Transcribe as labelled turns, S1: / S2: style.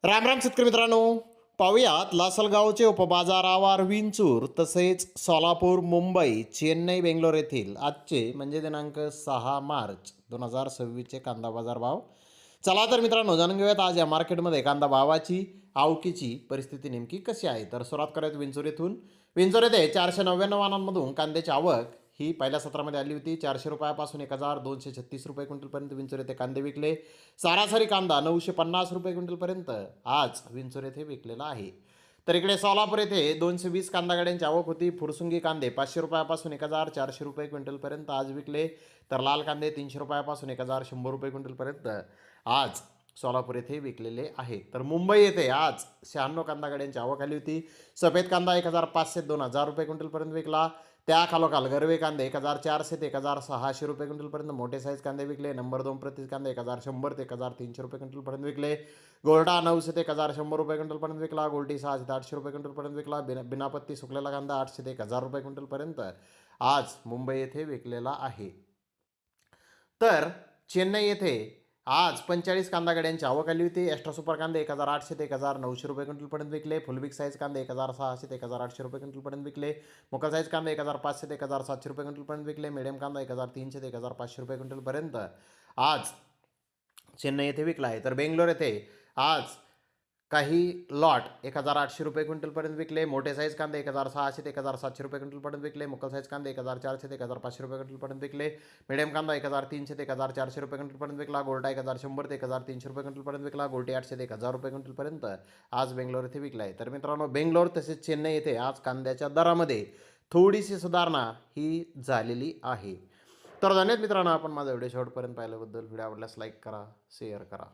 S1: राम राम शेतकरी मित्रांनो, पाहूयात लासलगावचे उपबाजारावर विंचूर तसेच सोलापूर, मुंबई, चेन्नई, बेंगलोर येथील आजचे म्हणजे दिनांक 6 मार्च 2026चे कांदा बाजार भाव. चला तर मित्रांनो, जाणून घेऊयात आज या मार्केटमध्ये कांदा भावाची आवकीची परिस्थिती नेमकी कशी आहे. तर सुरुवात करूयात विंचूर येथून. विंचूर येथे 499 वाहनांमधून कांद्याची आवक ही पहिल्या सत्रामध्ये आली होती. 400 रुपयापासून 1236 रुपये क्विंटलपर्यंत विंचूर येथे कांदे विकले. सरासरी कांदा 950 रुपये क्विंटलपर्यंत आज विंचूर येथे विकलेला आहे. तर इकडे सोलापूर येथे 220 कांदा गाड्यांची आवक होती. फुरसुंगी कांदे 500 रुपयापासून 1400 रुपये क्विंटलपर्यंत आज विकले. तर लाल कांदे 300 रुपयापासून 1100 रुपये क्विंटलपर्यंत आज सोलापूर येथे विकलेले आहे. तर मुंबई येथे आज 96 कांदा गाड्यांची आवक आली होती. सफेद कांदा 1500 ते 2000 रुपये क्विंटलपर्यंत विकला. त्या खालोखाल गरवे कांदे 1400 ते 1600 रुपये क्विंटलपर्यंत मोठे साईज कांदे विकले. नंबर 2 प्रति कांदे 1100 ते 1300 रुपये क्विंटलपर्यंत विकले. गोल्डा 900 ते 1100 रुपये क्विंटलपर्यंत विकला. गोल्टी 600 ते 800 रुपये क्विंटलपर्यंत विकला. बिनापत्ती सुकलेला कांदा 800 ते 1000 रुपये क्विंटलपर्यंत आज मुंबई येथे विकलेला आहे. तर चेन्नई येथे आज 45 कांदा गाड्यांची आवक आली होती. एक्स्ट्रा सुपर कांदे 1800 ते 1900 रुपये क्विंटलपर्यंत विकले. फुल बिग साईज कांदे 1600 ते 1800 रुपये क्विंटलपर्यंत विकले. मोकल साईज कांदे 1500 ते 1700 रुपये क्विंटलपर्यंत विकले. मीडियम कांदा 1300 ते 1500 रुपये क्विंटलपर्यंत आज चेन्नई येथे विकला आहे. तर बेंगलोर येथे आज काही लॉट 1800 रुपये क्विंटलपर्यंत विकले. मोठे साईज कांदे 1600 ते 1700 रुपये क्विंटलपर्यंत विकले. मुकल साईज कांदे 1400 ते 1500 रुपये क्विंटलपर्यंत विकले. मीडियम कांदा 1300 ते 1400 रुपये क्विंटलपर्यंत विकला. गोल्टा 1100 ते 1300 रुपये क्विंटलपर्यंत विकला. गोल्टी 800 ते 1000 रुपये क्विंटलपर्यंत आज बेंगलोर येथे विकला आहे. तर मित्रांनो, बेंगलोर तसेच चेन्नई येथे आज कांद्याच्या दरामध्ये थोडीशी सुधारणा ही झालेली आहे. तर धन्यवाद मित्रांनो, आपण माझा व्हिडिओ शेवटपर्यंत पाहिल्याबद्दल. व्हिडिओ आवडल्यास लाईक करा, शेअर करा.